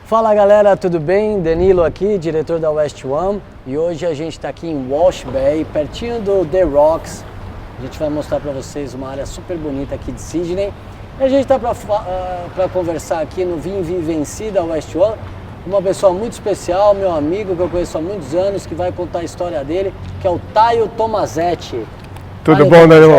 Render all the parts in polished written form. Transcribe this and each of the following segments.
Fala galera, tudo bem? Danilo aqui, diretor da West One, e hoje a gente está aqui em Wash Bay, pertinho do The Rocks. A gente vai mostrar para vocês uma área super bonita aqui de Sydney. E a gente está para conversar aqui no Vim Vivenci da West One, uma pessoa muito especial, meu amigo que eu conheço há muitos anos, que vai contar a história dele, que é o Taio Tomazetti. Tudo bom, Danilo?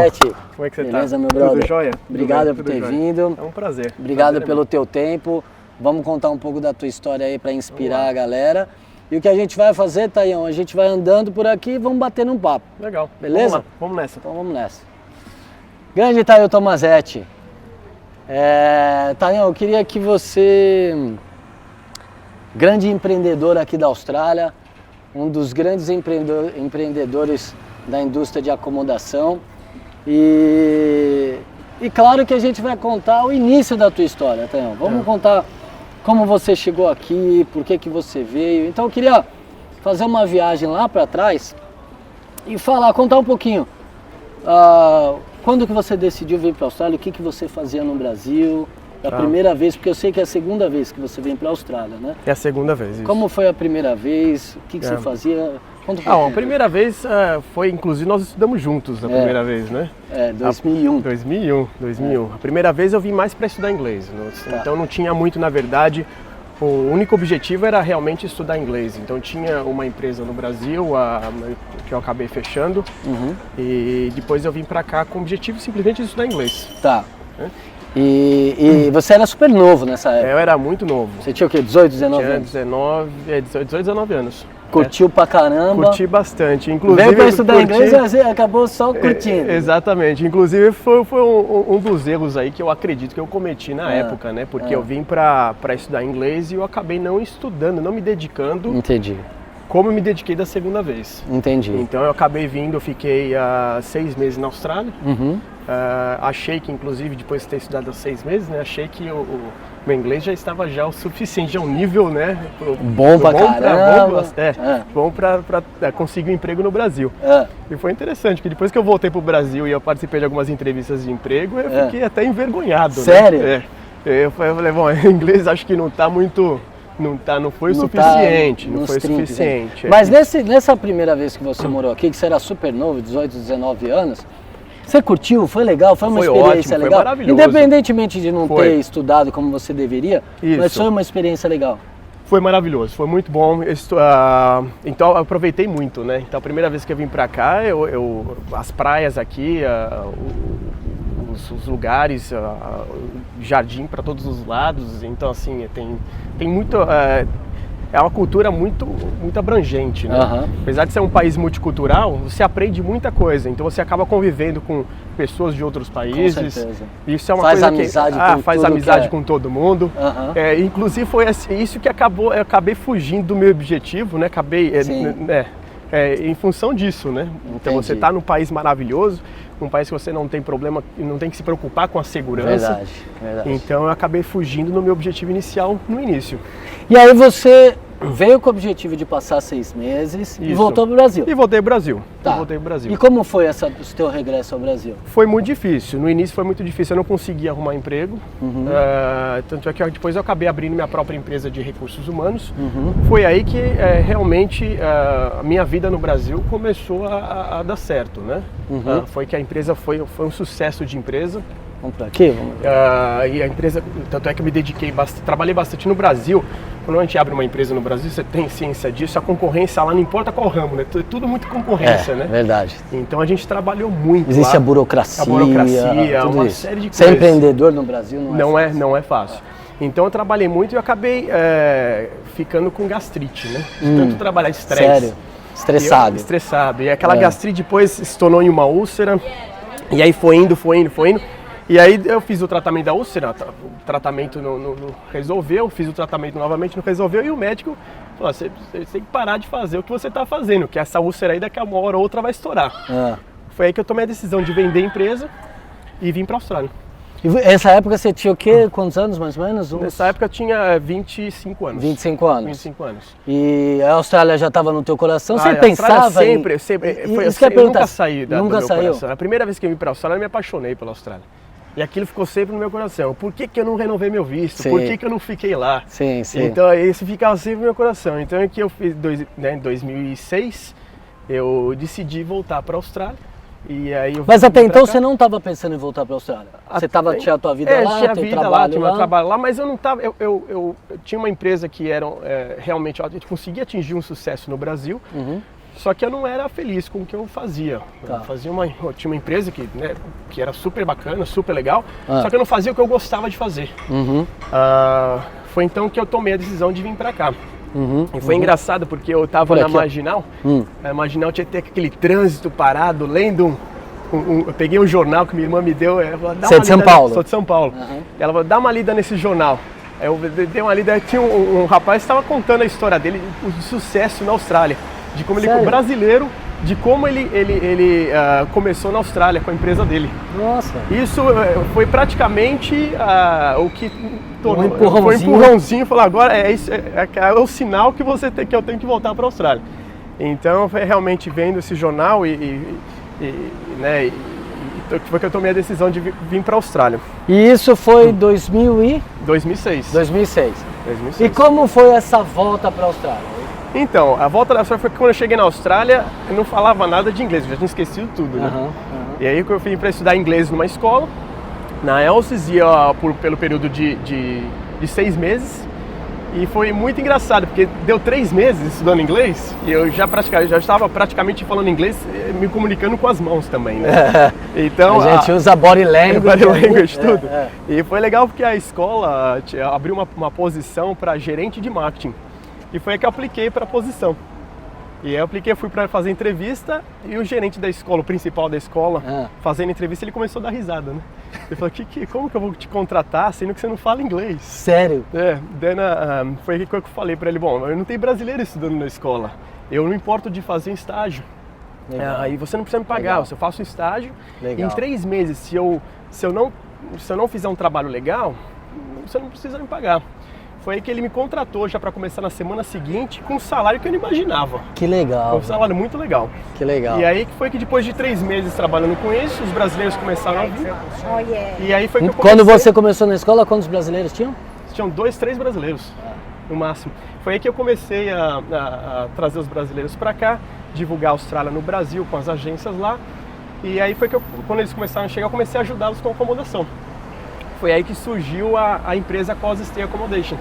Como é que você tá? Beleza, meu brother? Tudo jóia? Obrigado por ter vindo. É um prazer. Obrigado pelo teu tempo. Vamos contar um pouco da tua história aí para inspirar a galera. E o que a gente vai fazer, Taião? A gente vai andando por aqui e vamos bater um papo. Legal. Beleza? Vamos nessa. Então vamos nessa. Grande Taio Tomazetti. Taião, eu queria que você, grande empreendedor aqui da Austrália, um dos grandes empreendedores da indústria de acomodação, e claro que a gente vai contar o início da tua história, Taião. Vamos contar como você chegou aqui, por que você veio. Então eu queria fazer uma viagem lá para trás e contar um pouquinho. Quando que você decidiu vir para a Austrália, o que você fazia no Brasil? A primeira vez, porque eu sei que é a segunda vez que você vem para a Austrália, né? É a segunda vez, isso. Como foi a primeira vez? O que você fazia? A primeira vez foi, inclusive, nós estudamos juntos a primeira vez, né? 2001. 2001. A primeira vez eu vim mais para estudar inglês, então não tinha muito, na verdade, o único objetivo era realmente estudar inglês. Então tinha uma empresa no Brasil que eu acabei fechando e depois eu vim para cá com o objetivo simplesmente de estudar inglês. Tá. E você era super novo nessa época? Eu era muito novo. Você tinha o quê? 18, 19 anos? Tinha 18, 19 anos. Curtiu pra caramba? Curti bastante. Inclusive, veio pra estudar inglês e você acabou só curtindo. Exatamente. Inclusive foi um dos erros aí que eu acredito que eu cometi na época, né? Porque eu vim pra estudar inglês e eu acabei não estudando, não me dedicando. Entendi. Como eu me dediquei da segunda vez. Entendi. Então eu acabei vindo, eu fiquei 6 meses na Austrália. Achei que, inclusive, depois de ter estudado 6 meses, né? Achei que o meu inglês já estava o suficiente, já um nível, né? Bom pra caramba. Bom pra conseguir um emprego no Brasil. E foi interessante, porque depois que eu voltei pro Brasil e eu participei de algumas entrevistas de emprego, eu fiquei até envergonhado. Sério? Né? Eu falei, bom, inglês acho que não tá muito... Não foi o suficiente, não foi o suficiente. Mas nessa primeira vez que você morou aqui, que você era super novo, 18, 19 anos, você curtiu? Foi legal? Foi uma experiência ótimo, legal? Foi maravilhoso. Independentemente de não ter estudado como você deveria, mas foi uma experiência legal. Foi maravilhoso, foi muito bom. Então eu aproveitei muito, né? Então a primeira vez que eu vim pra cá, as praias aqui, os lugares, jardim para todos os lados, então assim, tem muito... É uma cultura muito abrangente, né? Apesar de ser um país multicultural, você aprende muita coisa, então você acaba convivendo com pessoas de outros países. Com certeza. Isso é uma coisa que faz amizade com todo mundo. Inclusive foi isso que eu acabei fugindo do meu objetivo, né? Em função disso, né? Então você está num país maravilhoso, um país que você não tem problema, não tem que se preocupar com a segurança. Verdade. Então eu acabei fugindo do meu objetivo inicial no início. E aí você veio com o objetivo de passar 6 meses e voltou para o Brasil. E voltei para o Brasil. Tá. E como foi o teu regresso ao Brasil? Foi muito difícil. No início foi muito difícil. Eu não conseguia arrumar emprego. Tanto é que depois eu acabei abrindo minha própria empresa de recursos humanos. Foi aí que realmente a minha vida no Brasil começou a dar certo, né? Foi que a empresa foi um sucesso de empresa. Vamos para aqui? E a empresa, tanto é que eu me dediquei bastante, trabalhei bastante no Brasil. Quando a gente abre uma empresa no Brasil, você tem ciência disso, a concorrência lá não importa qual ramo, né? Tudo muito concorrência, né? Verdade. Então a gente trabalhou muito. Existe lá. A burocracia, uma isso. série de coisas. Ser empreendedor no Brasil não é fácil. Não é fácil. Então eu trabalhei muito e eu acabei ficando com gastrite, né? De tanto trabalhar, estresse. Sério? Estressado. Estressado. E aquela gastrite depois se tornou em uma úlcera. E aí foi indo. E aí eu fiz o tratamento da úlcera, o tratamento não resolveu, fiz o tratamento novamente, não resolveu, e o médico falou, você tem que parar de fazer o que você está fazendo, que essa úlcera aí daqui a uma hora ou outra vai estourar. Foi aí que eu tomei a decisão de vender a empresa e vim para a Austrália. E nessa época você tinha o quê? Quantos anos mais ou menos? Nessa época eu tinha 25 anos. 25 anos. 25 anos. E a Austrália já estava no teu coração? Você pensava sempre. Eu nunca saí do meu coração. A primeira vez que eu vim para a Austrália, eu me apaixonei pela Austrália. E aquilo ficou sempre no meu coração. Por que eu não renovei meu visto? Sim. Por que eu não fiquei lá? Sim, sim. Então isso ficava sempre no meu coração. Então é que eu fiz, em 2006, eu decidi voltar para a Austrália. E aí Mas até então você não estava pensando em voltar para a Austrália? Você tinha a tua vida lá, tinha teu vida trabalho lá, tinha meu trabalho lá, mas eu não estava... Eu tinha uma empresa que era realmente... A gente conseguia atingir um sucesso no Brasil, só que eu não era feliz com o que eu fazia. Tá. Eu tinha uma empresa que era super bacana, super legal, só que eu não fazia o que eu gostava de fazer. Foi então que eu tomei a decisão de vir para cá. E foi engraçado porque eu estava na Marginal, a Marginal tinha que ter aquele trânsito parado, lendo eu peguei um jornal que minha irmã me deu. Você é de São Paulo? Sou de São Paulo. Ela falou, dá uma lida nesse jornal. Eu dei uma lida, tinha um rapaz que estava contando a história dele, o sucesso na Austrália, de como ele, brasileiro, de como ele começou na Austrália com a empresa dele. Nossa! Isso foi praticamente o que tornou, foi um empurrãozinho, falou, agora é o sinal que eu tenho que voltar para a Austrália. Então foi realmente vendo esse jornal foi que eu tomei a decisão de vir para a Austrália. E isso foi 2006. 2006. E como foi essa volta para a Austrália? Então, a volta da Austrália foi que quando eu cheguei na Austrália, eu não falava nada de inglês, eu já tinha esquecido tudo, né? E aí eu fui para estudar inglês numa escola, na Elsis, pelo período de 6 meses. E foi muito engraçado, porque deu 3 meses estudando inglês e eu já estava praticamente falando inglês, me comunicando com as mãos também, né? Então, a gente usa body language, tudo. E foi legal porque a escola abriu uma posição para gerente de marketing. E foi aí que eu apliquei para a posição. E aí eu fui para fazer entrevista e o gerente da escola, o principal da escola, fazendo entrevista, ele começou a dar risada, né? Ele falou, como que eu vou te contratar sendo que você não fala inglês? Sério? Foi aí que eu falei para ele, bom, eu não tenho brasileiro estudando na escola, eu não importo de fazer um estágio. Aí você não precisa me pagar, eu faço um estágio, em 3 meses, se eu não fizer um trabalho legal, você não precisa me pagar. Foi aí que ele me contratou já para começar na semana seguinte com um salário que eu não imaginava. Que legal. Foi um salário muito legal. Que legal. E aí foi que depois de 3 meses trabalhando com isso, os brasileiros começaram a vir. E aí foi que eu comecei... Quando você começou na escola, quantos brasileiros tinham? Tinham 2, 3 brasileiros, no máximo. Foi aí que eu comecei a trazer os brasileiros para cá, divulgar a Austrália no Brasil com as agências lá. E aí foi que quando eles começaram a chegar, eu comecei a ajudá-los com acomodação. Foi aí que surgiu a empresa Cause Stay Accommodation.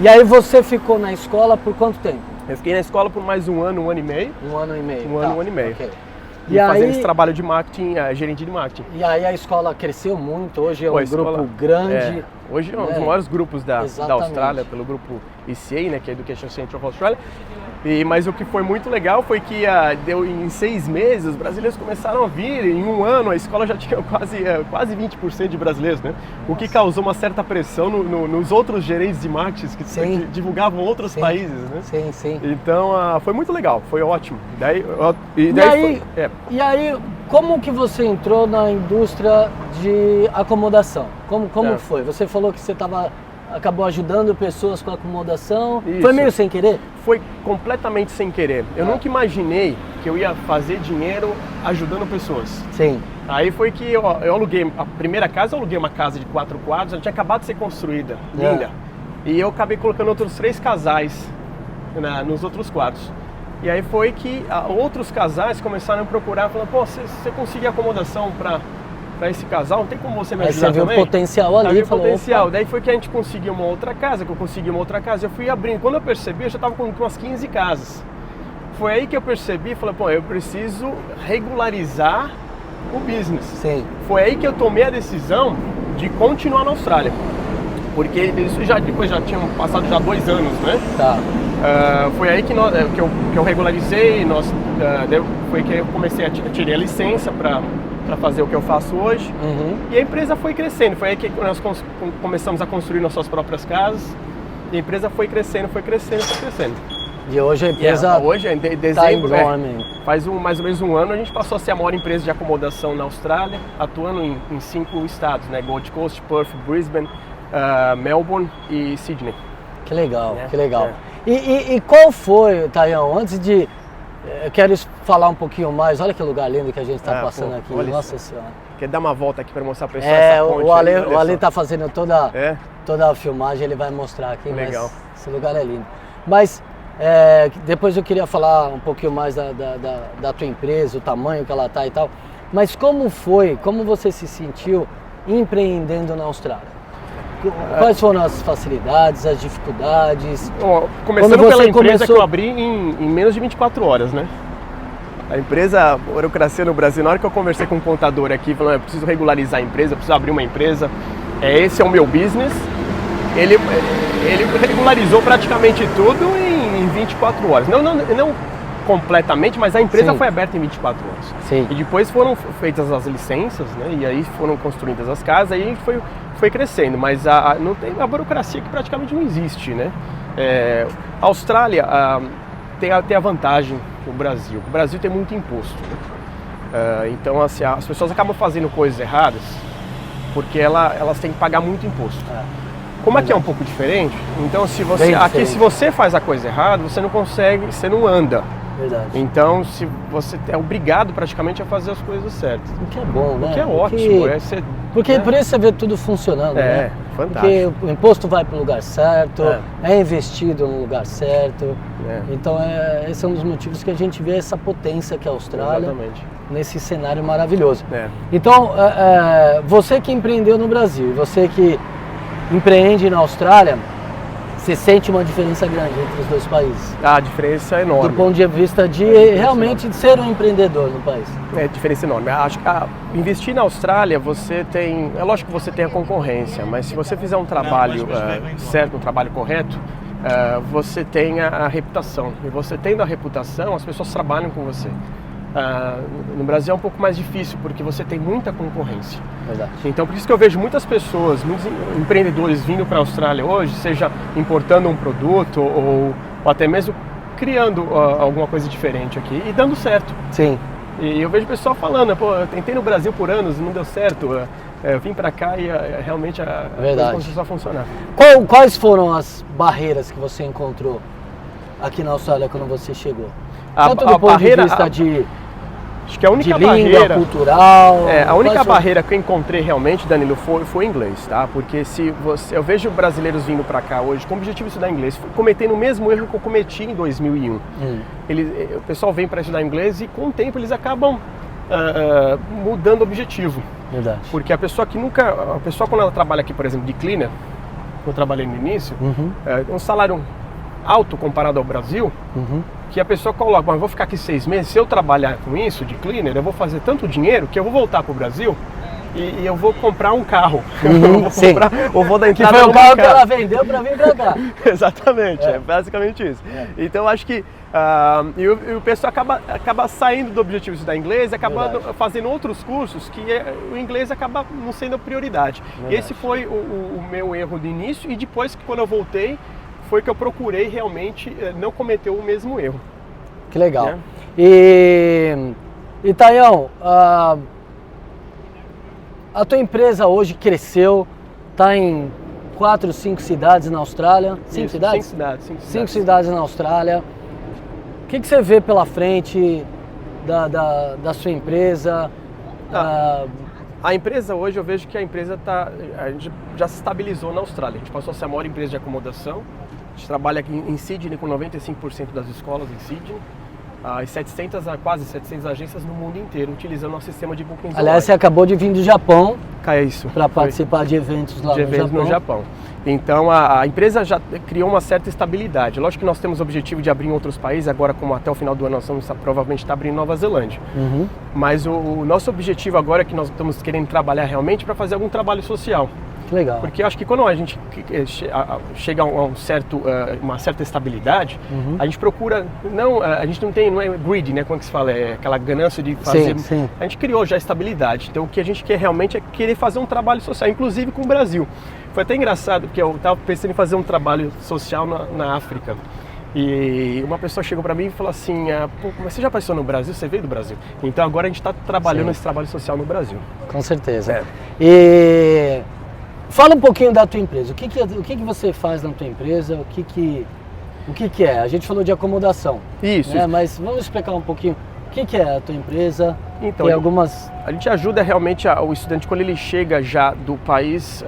E aí você ficou na escola por quanto tempo? Eu fiquei na escola por mais 1 ano, 1 ano e meio. 1 ano e meio. Um ano e meio. Okay. E fazendo esse trabalho de marketing, gerente de marketing. E aí a escola cresceu muito, hoje é um grupo grande. Hoje é um dos maiores grupos da Austrália, pelo grupo ECA, né, que é Education Center of Australia. Mas o que foi muito legal foi que deu em 6 meses, os brasileiros começaram a vir, em 1 ano a escola já tinha quase 20% de brasileiros, né? O que causou uma certa pressão nos outros gerentes de marketing que divulgavam outros países, né? Sim, sim. Então foi muito legal, foi ótimo. E aí, como que você entrou na indústria de acomodação? Como foi? Você falou que você acabou ajudando pessoas com acomodação. Isso. Foi meio sem querer? Foi completamente sem querer. Eu nunca imaginei que eu ia fazer dinheiro ajudando pessoas. Sim. Aí foi que eu aluguei a primeira casa, eu aluguei uma casa de 4 quartos, ela tinha acabado de ser construída, linda. E eu acabei colocando outros 3 casais nos outros quartos. E aí foi que outros casais começaram a procurar, falando, pô, você conseguir acomodação para esse casal, não tem como você me ajudar também? Aí você viu o potencial ali, falou, potencial. Daí foi que a gente conseguiu uma outra casa, eu fui abrindo. Quando eu percebi, eu já estava com umas 15 casas. Foi aí que eu percebi, falei, pô, eu preciso regularizar o business. Sim. Foi aí que eu tomei a decisão de continuar na Austrália. Porque isso depois já tinham passado 2 anos, né? Tá. Foi aí que eu regularizei, foi que eu comecei a tirar a licença para fazer o que eu faço hoje. E a empresa foi crescendo, foi aí que nós começamos a construir nossas próprias casas e a empresa foi crescendo. E hoje a empresa hoje, em dezembro, faz mais ou menos 1 ano, a gente passou a ser a maior empresa de acomodação na Austrália, atuando em 5 estados, né? Gold Coast, Perth, Brisbane, Melbourne e Sydney. Que legal, que legal. E qual foi, Tayão, antes de... Eu quero falar um pouquinho mais, olha que lugar lindo que a gente está passando aqui, nossa senhora. Quer dar uma volta aqui para mostrar para o pessoal essa ponte? O Ale tá fazendo toda a filmagem, ele vai mostrar aqui. Legal. Mas esse lugar é lindo. Mas depois eu queria falar um pouquinho mais da tua empresa, o tamanho que ela tá e tal. Mas como você se sentiu empreendendo na Austrália? Quais foram as facilidades, as dificuldades? Começando pela empresa que eu abri em menos de 24 horas, né? A empresa, a burocracia no Brasil, na hora que eu conversei com um contador aqui, falando, eu preciso regularizar a empresa, eu preciso abrir uma empresa, esse é o meu business, ele regularizou praticamente tudo em 24 horas. Não completamente, mas a empresa foi aberta em 24 horas. Sim. E depois foram feitas as licenças, né? E aí foram construídas as casas, aí foi crescendo, mas não tem a burocracia que praticamente não existe, né? A Austrália tem a vantagem do Brasil. O Brasil tem muito imposto, né? Então assim, as pessoas acabam fazendo coisas erradas porque elas têm que pagar muito imposto. Como aqui é um pouco diferente, então se você faz a coisa errada, você não consegue, você não anda. Verdade. Então, se você é obrigado praticamente a fazer as coisas certas. O que é bom, né? O que é ótimo. Porque por isso você vê tudo funcionando, né? Fantástico. Porque o imposto vai para o lugar certo, é investido no lugar certo. Então, esse é um dos motivos que a gente vê essa potência que é a Austrália. Exatamente. Nesse cenário maravilhoso. Então, você que empreendeu no Brasil, você que empreende na Austrália, você sente uma diferença grande entre os dois países? A diferença é enorme. Do ponto de vista de realmente de ser um empreendedor no país. Diferença enorme. Acho que investir na Austrália, você tem... É lógico que você tem a concorrência, mas se você fizer um trabalho certo, um trabalho correto, você tem a reputação. E você tendo a reputação, as pessoas trabalham com você. No Brasil é um pouco mais difícil, porque você tem muita concorrência. Verdade. Então por isso que eu vejo muitas pessoas, muitos empreendedores vindo para a Austrália hoje, seja importando um produto ou até mesmo criando alguma coisa diferente aqui e dando certo. Sim. E eu vejo o pessoal falando, eu tentei no Brasil por anos, não deu certo, eu vim para cá e realmente a coisa começou a funcionar. Quais foram as barreiras que você encontrou aqui na Austrália quando você chegou? Tanto do ponto de vista acho que a única língua, cultural... A única barreira que eu encontrei realmente, Danilo, foi inglês, tá? Porque eu vejo brasileiros vindo para cá hoje com o objetivo de estudar inglês, cometendo o mesmo erro que eu cometi em 2001. O pessoal vem para estudar inglês e com o tempo eles acabam mudando o objetivo. Verdade. Porque a pessoa quando ela trabalha aqui, por exemplo, de cleaner, que eu trabalhei no início, um salário alto comparado ao Brasil, que a pessoa coloca, mas eu vou ficar aqui 6 meses, se eu trabalhar com isso, de cleaner, eu vou fazer tanto dinheiro que eu vou voltar para o Brasil e eu vou comprar um carro. Ou vou dar entrada no carro que ela vendeu para vir para cá. Exatamente, é basicamente isso. Então acho que e o pessoal acaba saindo do objetivo de estudar inglês, acaba fazendo outros cursos que o inglês acaba não sendo a prioridade. Verdade. Esse foi o meu erro de início, e depois que quando eu voltei, foi que eu procurei realmente não cometer o mesmo erro. Que legal. E Tayão, a tua empresa hoje cresceu, está em 4, 5 cidades na Austrália. 5 cidades? 5 cidades. 5 cidades na Austrália. O que você vê pela frente da sua empresa? A empresa hoje, eu vejo que a empresa a gente já se estabilizou na Austrália. A gente passou a ser a maior empresa de acomodação. A gente trabalha aqui em Sydney com 95% das escolas em Sydney. E quase 700 agências no mundo inteiro, utilizando o nosso sistema de bookings. Aliás, você acabou de vir do Japão para participar de eventos lá no Japão. Então a empresa já criou uma certa estabilidade. Lógico que nós temos o objetivo de abrir em outros países, agora como até o final do ano nós vamos provavelmente estar abrindo em Nova Zelândia. Mas o nosso objetivo agora é que nós estamos querendo trabalhar realmente para fazer algum trabalho social. Legal. Porque eu acho que quando a gente chega a uma certa estabilidade, a gente procura, a gente não é greedy, né, como que se fala, é aquela ganância de fazer. Sim. A gente criou já estabilidade, então o que a gente quer realmente é querer fazer um trabalho social, inclusive com o Brasil. Foi até engraçado, porque eu estava pensando em fazer um trabalho social na África. E uma pessoa chegou para mim e falou assim, mas você já passou no Brasil? Você veio do Brasil? Então agora a gente está trabalhando esse trabalho social no Brasil. Com certeza. E fala um pouquinho da tua empresa. O que você faz na tua empresa? O que é? A gente falou de acomodação. Isso. Né? Mas vamos explicar um pouquinho. O que é a tua empresa? Então, tem algumas... A gente ajuda realmente o estudante quando ele chega já do país,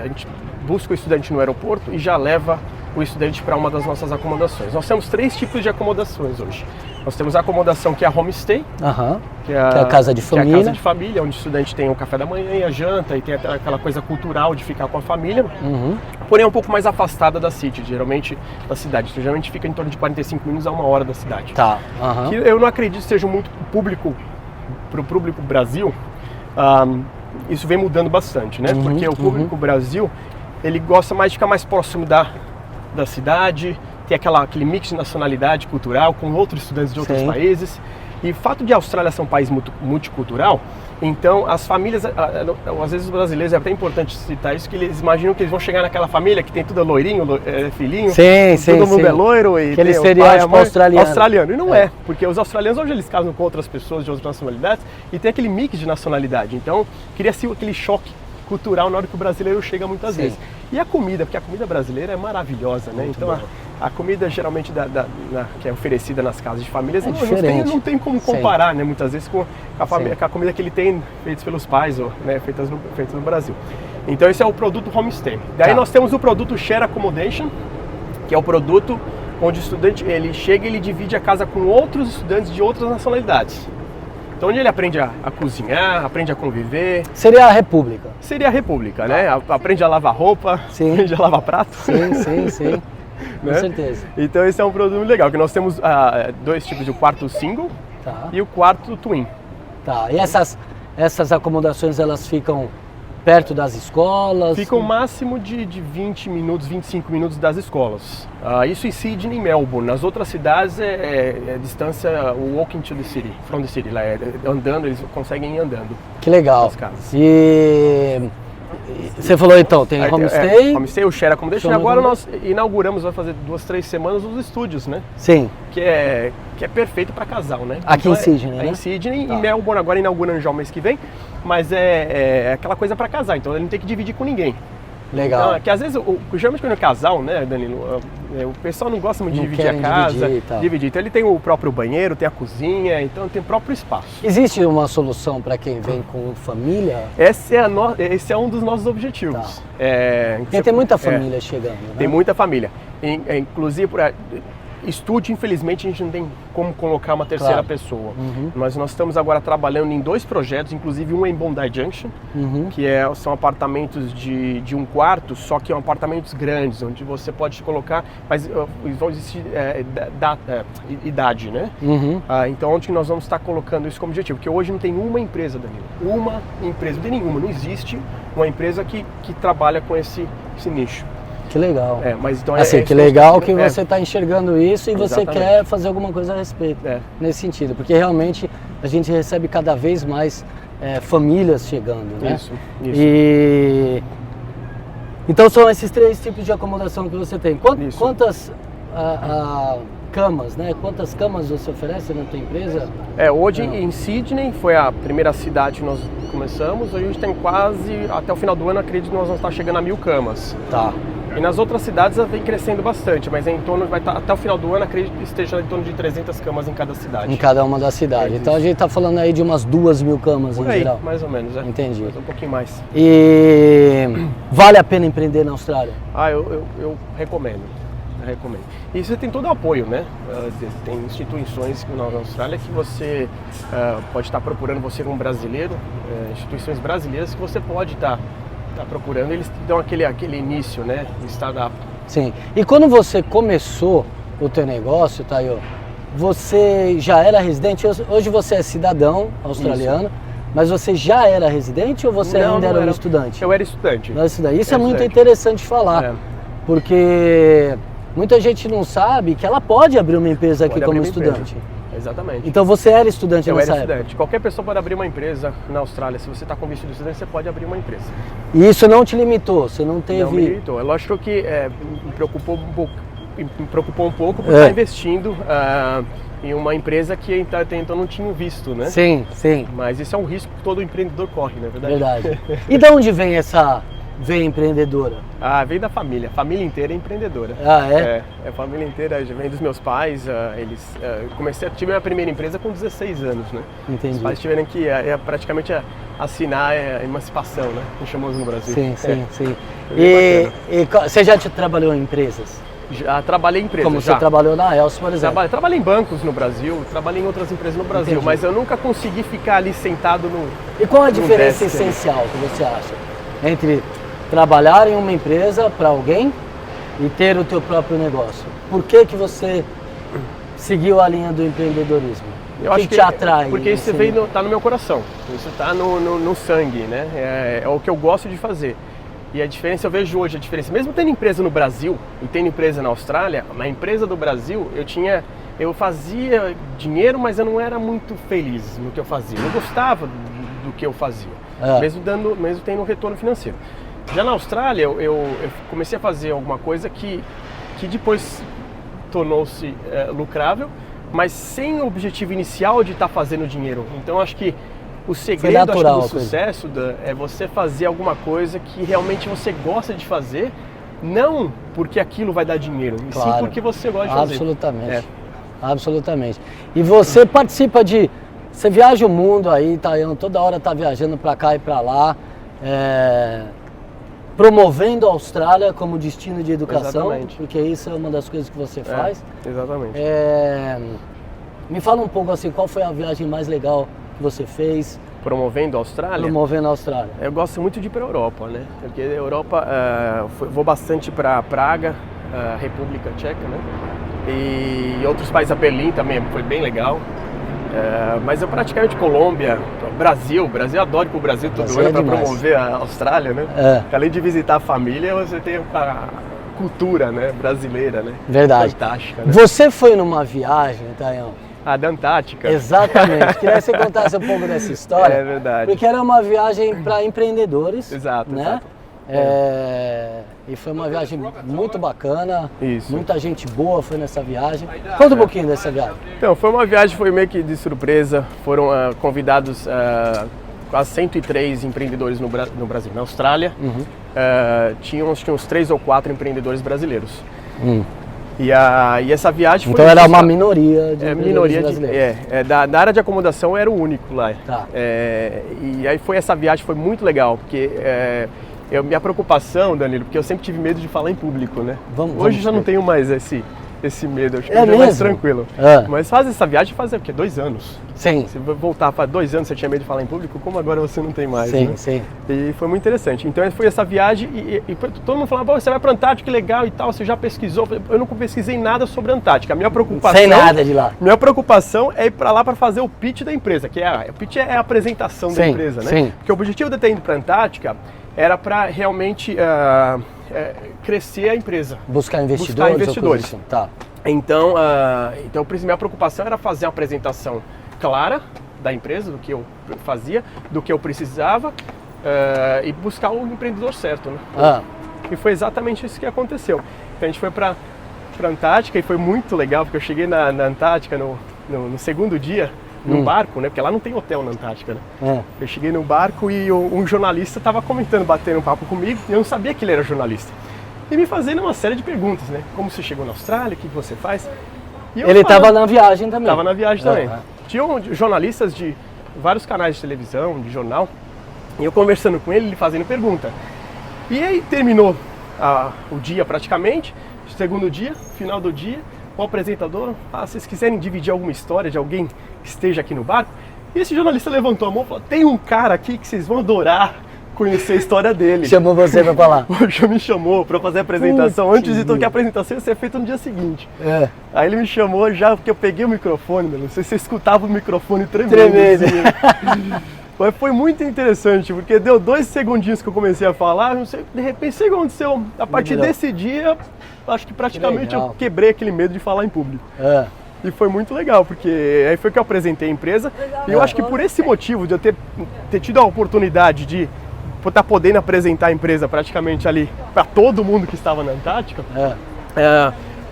a gente busca o estudante no aeroporto e já leva o estudante para uma das nossas acomodações. Nós temos 3 tipos de acomodações hoje. Nós temos a acomodação que é a homestay, que é a casa de família. Que é a casa de família, onde o estudante tem o café da manhã e a janta, e tem aquela coisa cultural de ficar com a família. Porém é um pouco mais afastada da city, geralmente da cidade. Então, geralmente fica em torno de 45 minutos a 1 hora da cidade. Tá. Que eu não acredito que seja muito público para o público Brasil. Isso vem mudando bastante, né? Porque o público Brasil, ele gosta mais de ficar mais próximo da cidade, tem aquele mix de nacionalidade cultural com outros estudantes de outros países. E o fato de a Austrália ser um país multicultural, então as famílias, às vezes os brasileiros, é até importante citar isso, que eles imaginam que eles vão chegar naquela família que tem tudo loirinho, filhinho, todo mundo é loiro e que eles tem seriam o pai, a mãe, australiano. E não é, porque os australianos hoje eles casam com outras pessoas de outras nacionalidades e tem aquele mix de nacionalidade, então cria-se aquele choque cultural na hora que o brasileiro chega muitas vezes. E a comida, porque a comida brasileira é maravilhosa, né? Muito então a comida geralmente que é oferecida nas casas de famílias não tem como comparar, né? Muitas vezes com a comida que ele tem feita pelos pais, ou, né? feitas no Brasil. Então esse é o produto homestay. Daí nós temos o produto share accommodation, que é o produto onde o estudante ele chega e ele divide a casa com outros estudantes de outras nacionalidades. Então, onde ele aprende a cozinhar, aprende a conviver. Seria a República. Seria a República, né? Aprende a lavar roupa, aprende a lavar prato. Sim. Com certeza. Então, esse é um produto muito legal, que nós temos 2 tipos de quarto single e o quarto twin. Tá, e essas acomodações, elas ficam perto das escolas? Ficam o máximo de 20 minutos, 25 minutos das escolas. Isso em Sydney e Melbourne. Nas outras cidades é distância, walking to the city, from the city. Lá andando, eles conseguem ir andando. Que legal. Nas casas. E você falou então, tem homestay? Homestay, o share accommodation. E agora nós inauguramos, vai fazer 2, 3 semanas, os estúdios, né? Sim. Que é perfeito para casal, né? Aqui então, em Sydney, né? Em Sydney e Melbourne, agora inaugurando já o mês que vem. Mas é aquela coisa para casar, então ele não tem que dividir com ninguém. Legal. Então, que às vezes, geralmente quando é casal, né, Danilo, o pessoal não gosta muito de dividir a casa, dividir. Então ele tem o próprio banheiro, tem a cozinha, então tem o próprio espaço. Existe uma solução para quem vem com família? Esse é um dos nossos objetivos. Porque tem muita família chegando, né? Tem muita família. Inclusive, estúdio, infelizmente, a gente não tem como colocar uma terceira pessoa. Mas nós estamos agora trabalhando em 2 projetos, inclusive um em Bondi Junction, que são apartamentos de 1 quarto, só que são apartamentos grandes, onde você pode colocar, mas vão existir idade, né? Então, onde nós vamos estar colocando isso como objetivo? Porque hoje não tem uma empresa, Danilo, uma empresa, não tem nenhuma, não existe uma empresa que trabalha com esse nicho. Que legal. Mas então que legal que você está enxergando isso e você quer fazer alguma coisa a respeito nesse sentido, porque realmente a gente recebe cada vez mais famílias chegando, né? Isso. Então são esses 3 tipos de acomodação que você tem. Quantas camas, né? Quantas camas você oferece na tua empresa? Hoje em Sydney foi a primeira cidade que nós começamos. Hoje a gente tem quase, até o final do ano, acredito que nós vamos estar chegando a 1000 camas. Tá. E nas outras cidades ela vem crescendo bastante, mas vai estar até o final do ano, acredito que esteja em torno de 300 camas em cada cidade. Em cada uma das cidades. Então a gente está falando aí de umas 2.000 camas em geral. Mais ou menos, Entendi. Mas um pouquinho mais. E vale a pena empreender na Austrália? Eu recomendo. E você tem todo o apoio, né? Tem instituições na Austrália que você pode estar procurando, você como brasileiro, instituições brasileiras que você pode estar procurando, eles dão aquele início, né, startup. Sim. E quando você começou o teu negócio, Tayo, você já era residente? Hoje você é cidadão australiano, mas você já era residente ou você ainda era um estudante? Eu era estudante. Isso é muito interessante falar, porque muita gente não sabe que ela pode abrir uma empresa aqui como estudante. Exatamente. Então você era estudante nessa época? Eu era estudante. Qualquer pessoa pode abrir uma empresa na Austrália. Se você está com visto de estudante, você pode abrir uma empresa. E isso não te limitou? Você não teve... Não me limitou. É lógico que me preocupou um pouco por estar investindo em uma empresa que até então não tinha visto, né? Sim. Mas isso é um risco que todo empreendedor corre, não é verdade? Verdade. E de onde vem essa veia empreendedora? Ah, veio da família. A família inteira é empreendedora. Ah, é? A família inteira vem dos meus pais. Tive a minha primeira empresa com 16 anos, né? Entendi. Os pais tiveram que praticamente assinar a emancipação, né? Que chamamos no Brasil. Sim. E você já trabalhou em empresas? Já trabalhei em empresas. Como você trabalhou na Elcio, por exemplo? Trabalhei em bancos no Brasil, trabalhei em outras empresas no Brasil, Entendi. Mas eu nunca consegui ficar ali sentado no. E qual a diferença essencial que você acha entre trabalhar em uma empresa para alguém e ter o teu próprio negócio? Por que você seguiu a linha do empreendedorismo? Eu acho que te atrai? Porque isso tá no meu coração, isso está no sangue, né? É o que eu gosto de fazer. E a diferença, eu vejo hoje a diferença, mesmo tendo empresa no Brasil e tendo empresa na Austrália, na empresa do Brasil eu fazia dinheiro, mas eu não era muito feliz no que eu fazia. Eu gostava do que eu fazia, mesmo tendo um retorno financeiro. Já na Austrália, eu comecei a fazer alguma coisa que depois tornou-se lucrável, mas sem o objetivo inicial de estar fazendo dinheiro. Então, acho que o segredo do sucesso é você fazer alguma coisa que realmente você gosta de fazer, não porque aquilo vai dar dinheiro, e sim porque você gosta de fazer. Absolutamente. Absolutamente. E você participa você viaja o mundo aí, Tayão, toda hora tá viajando para cá e para lá, promovendo a Austrália como destino de educação. Exatamente. Porque isso é uma das coisas que você faz. Exatamente. Me fala um pouco assim, qual foi a viagem mais legal que você fez? Promovendo a Austrália? Promovendo a Austrália. Eu gosto muito de ir para a Europa, né? Porque a Europa, vou bastante para Praga, República Tcheca, né? E outros países, a Berlim também foi bem legal. Mas eu praticamente Colômbia, Brasil adoro ir pro Brasil todo ano para promover a Austrália, né? Além de visitar a família, você tem a cultura, né, brasileira, né? Verdade. Fantástica, né? Você foi numa viagem, Tayão? Da Antártica. Exatamente. Queria que você contasse um pouco dessa história. É verdade. Porque era uma viagem para empreendedores. Exato, né? exato. E foi uma viagem muito bacana. Isso. Muita gente boa foi nessa viagem. Conta um pouquinho dessa viagem. Então, foi uma viagem, foi meio que de surpresa. Foram convidados quase 103 empreendedores no Brasil. Na Austrália, tinha uns 3 ou 4 empreendedores brasileiros. E essa viagem então foi... era uma minoria de brasileiros. Da área de acomodação eu era o único lá. Tá. E aí essa viagem foi muito legal, porque minha preocupação, Danilo, porque eu sempre tive medo de falar em público, né? Hoje já não tenho mais esse medo, acho que já é mais tranquilo. Mas fazer essa viagem fazia o quê? 2 anos. Sim. Se voltar para 2 anos, você tinha medo de falar em público, como agora você não tem mais, sim, né? Sim. E foi muito interessante. Então foi essa viagem e todo mundo falava, você vai para a Antártica, que legal e tal, você já pesquisou? Eu não pesquisei nada sobre a Antártica. A minha preocupação... Sem nada de lá. Minha preocupação é ir para lá para fazer o pitch da empresa, que o pitch é a apresentação da empresa, né? Sim. Porque o objetivo de ter ido para a Antártica era para realmente crescer a empresa. Buscar investidores. Tá. Então, minha preocupação era fazer uma apresentação clara da empresa, do que eu fazia, do que eu precisava e buscar o empreendedor certo, né? E foi exatamente isso que aconteceu. Então a gente foi para a Antártica e foi muito legal, porque eu cheguei na Antártica no segundo dia, num barco, né? Porque lá não tem hotel na Antártica, né? Eu cheguei no barco e um jornalista estava comentando, batendo um papo comigo, e eu não sabia que ele era jornalista. E me fazendo uma série de perguntas, né? Como você chegou na Austrália, o que você faz? Ele estava na viagem também? Estava na viagem também. Tinham jornalistas de vários canais de televisão, de jornal, e eu conversando com ele fazendo pergunta. E aí terminou o dia praticamente, segundo dia, final do dia, o apresentador, se vocês quiserem dividir alguma história de alguém que esteja aqui no barco, e esse jornalista levantou a mão e falou, tem um cara aqui que vocês vão adorar conhecer a história dele. Chamou você para falar? Hoje me chamou para fazer a apresentação, antes de que a apresentação ia ser feita no dia seguinte. Aí ele me chamou já, porque eu peguei o microfone, não sei se você escutava o microfone tremendo. Mas foi muito interessante, porque deu 2 segundinhos que eu comecei a falar, não sei, de repente, sei o que aconteceu. A partir desse dia, acho que praticamente eu quebrei aquele medo de falar em público. E foi muito legal, porque aí foi que eu apresentei a empresa. E eu acho que por esse motivo de eu ter tido a oportunidade de estar podendo apresentar a empresa praticamente ali para todo mundo que estava na Antártica,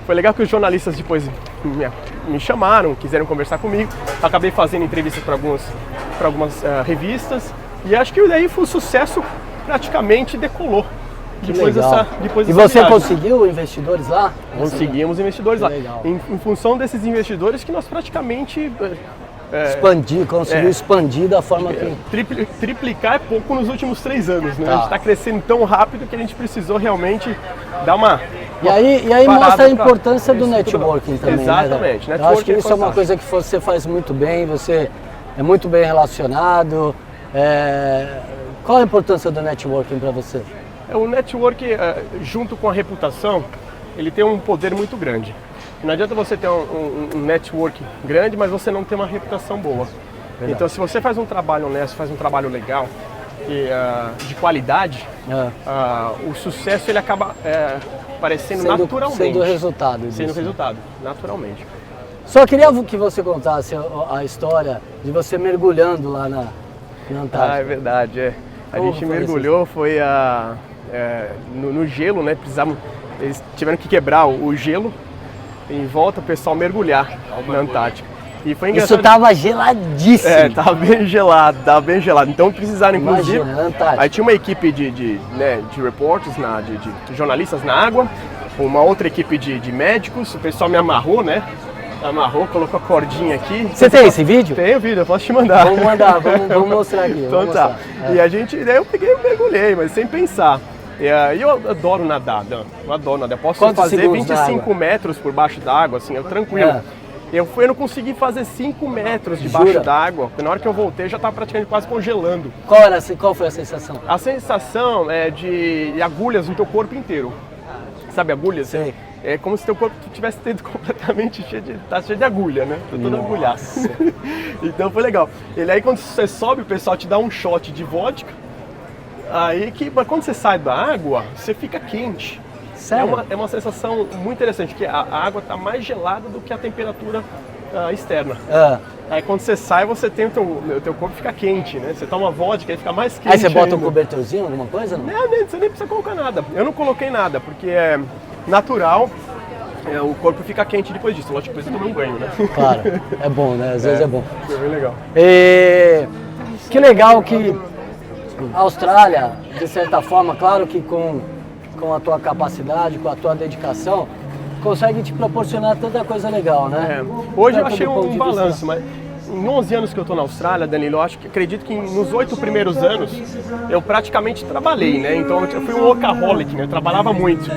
foi legal que os jornalistas depois me chamaram, quiseram conversar comigo. Acabei fazendo entrevistas para algumas revistas. E acho que daí foi um sucesso praticamente decolou. Depois e você conseguiu investidores lá? Conseguimos investidores lá. Legal. Em função desses investidores que nós praticamente... conseguiu expandir da forma que... Triplicar é pouco nos últimos 3 anos, né? Tá. A gente está crescendo tão rápido que a gente precisou realmente dar uma... E aí mostra a importância do networking também. Exatamente. Né? Eu acho que isso é uma coisa que você faz muito bem, você é muito bem relacionado. Qual a importância do networking para você? O network, junto com a reputação, ele tem um poder muito grande. Não adianta você ter um network grande, mas você não ter uma reputação boa. Verdade. Então, se você faz um trabalho honesto, faz um trabalho legal, de qualidade, o sucesso ele acaba aparecendo naturalmente. Sendo resultado disso. Sendo resultado, naturalmente. Só queria que você contasse a história de você mergulhando lá na Antártica. É verdade. A gente mergulhou, foi no gelo, né? Eles tiveram que quebrar o gelo em volta o pessoal mergulhar na Antártica. E foi engraçado. Isso tava geladíssimo. Tava bem gelado. Então precisaram, inclusive. Aí tinha uma equipe de reporters, de jornalistas na água, uma outra equipe de médicos, o pessoal me amarrou, né? Colocou a cordinha aqui. Você tem esse vídeo? Tenho vídeo, eu posso te mandar. Vamos mandar, vamos mostrar aqui. Então tá. E daí eu peguei e mergulhei, mas sem pensar. E eu adoro nadar, Dan. Eu adoro nadar. Eu posso fazer 25 metros por baixo d'água, assim, tranquilo. Eu não consegui fazer 5 metros debaixo d'água, porque na hora que eu voltei já estava praticamente quase congelando. Qual foi a sensação? A sensação é de agulhas no teu corpo inteiro. Sabe, agulhas? Sei. É como se teu corpo tivesse sido completamente cheio de agulha, né? Tô todo agulhado. Então foi legal. Aí quando você sobe, o pessoal te dá um shot de vodka. Mas quando você sai da água, você fica quente. Sério? É uma sensação muito interessante, porque a água está mais gelada do que a temperatura externa. Aí quando você sai, você tem o teu corpo fica quente, né? Você toma vodka, aí fica mais quente. Aí você bota ainda. um cobertorzinho, alguma coisa? Não? Não, você nem precisa colocar nada. Eu não coloquei nada, porque é natural. O corpo fica quente depois disso. Lógico que depois eu tomei um banho, né? Claro, é bom, né? Às vezes é bom. Foi bem legal. Que legal que a Austrália, de certa forma, claro que com a tua capacidade, com a tua dedicação, consegue te proporcionar tanta coisa legal, né? Hoje eu achei um balanço, mas em 11 anos que eu estou na Austrália, Danilo, eu acredito que nos 8 primeiros anos eu praticamente trabalhei, né? Então eu fui um workaholic, né? Eu trabalhava muito.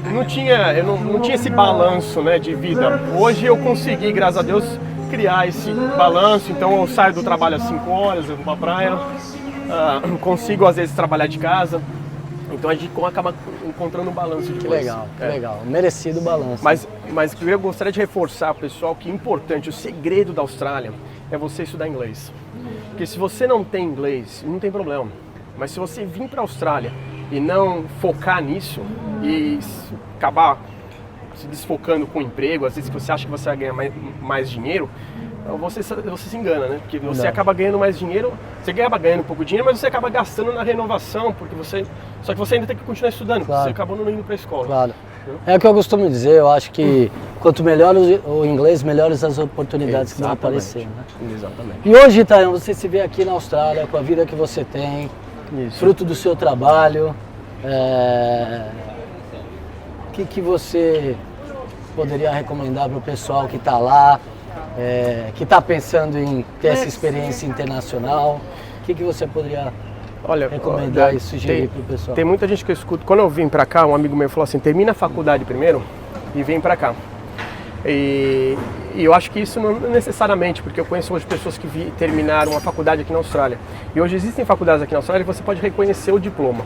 Eu não tinha esse balanço, né, de vida. Hoje eu consegui, graças a Deus, criar esse balanço. Então eu saio do trabalho às 5 horas, eu vou pra praia, consigo às vezes trabalhar de casa. Então a gente acaba encontrando um balanço de coisas. Que legal. Merecido balanço. Mas eu gostaria de reforçar, pessoal, que é importante, o segredo da Austrália é você estudar inglês. Porque se você não tem inglês, não tem problema. Mas se você vir para a Austrália e não focar nisso e acabar se desfocando com o emprego, às vezes que você acha que você vai ganhar mais dinheiro, você se engana, né? Porque você acaba ganhando mais dinheiro, você acaba ganhando um pouco de dinheiro, mas você acaba gastando na renovação, só que você ainda tem que continuar estudando, porque você acabou não indo para a escola. Claro. É o que eu costumo dizer, eu acho que quanto melhor o inglês, melhores as oportunidades que vão aparecer. Né? Exatamente. E hoje, Taian, você se vê aqui na Austrália, com a vida que você tem, fruto do seu trabalho, o que você poderia recomendar para o pessoal que está lá, que está pensando em ter essa experiência internacional? O que você poderia recomendar e sugerir para o pessoal? Tem muita gente que eu escuto. Quando eu vim para cá, um amigo meu falou assim, termina a faculdade primeiro e vem para cá. E eu acho que isso não necessariamente, porque eu conheço hoje pessoas que terminaram a faculdade aqui na Austrália. E hoje existem faculdades aqui na Austrália que você pode reconhecer o diploma.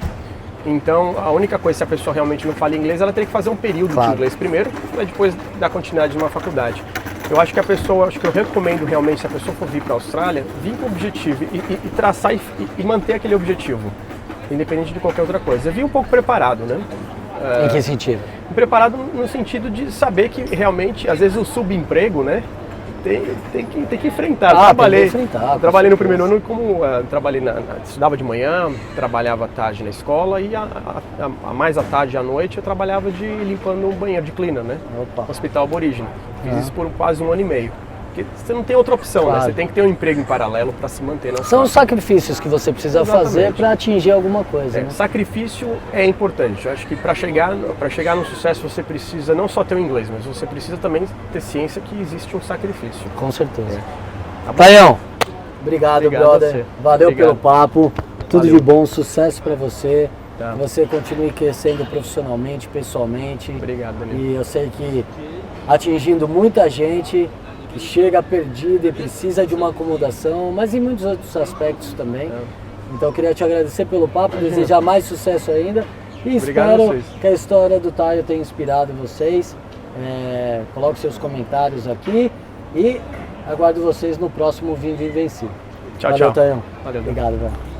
Então, a única coisa, se a pessoa realmente não fala inglês, ela teria que fazer um período de inglês primeiro, para depois dar continuidade numa faculdade. Eu acho que eu recomendo realmente, se a pessoa for vir para a Austrália, vir com o objetivo e traçar e manter aquele objetivo, independente de qualquer outra coisa. Vir um pouco preparado, né? Em que sentido? Preparado no sentido de saber que realmente, às vezes, o subemprego, né? Tem que enfrentar. Trabalhei no primeiro ano como estudava de manhã, trabalhava à tarde na escola e mais à tarde e à noite eu trabalhava limpando um banheiro de cleaner, né? Opa. Hospital Aborígene. Fiz isso por quase 1 ano e meio. Porque você não tem outra opção, claro. né? Você tem que ter um emprego em paralelo para se manter. São os sacrifícios que você precisa fazer para atingir alguma coisa. Né? Sacrifício é importante. Eu acho que para chegar no sucesso você precisa não só ter o inglês, mas você precisa também ter ciência que existe um sacrifício. Com certeza. Taião, obrigado, brother. Valeu obrigado pelo papo. Tudo de bom, sucesso para você. Tá. Que você continue crescendo profissionalmente, pessoalmente. Obrigado, Danilo. E eu sei que atingindo muita gente que chega perdida e precisa de uma acomodação, mas em muitos outros aspectos também. Então eu queria te agradecer pelo papo, desejar mais sucesso ainda e espero que a história do Taio tenha inspirado vocês. Coloque seus comentários aqui e aguardo vocês no próximo Vim Vencido. Tchau, Valeu, tchau. Taião. Valeu, obrigado, velho.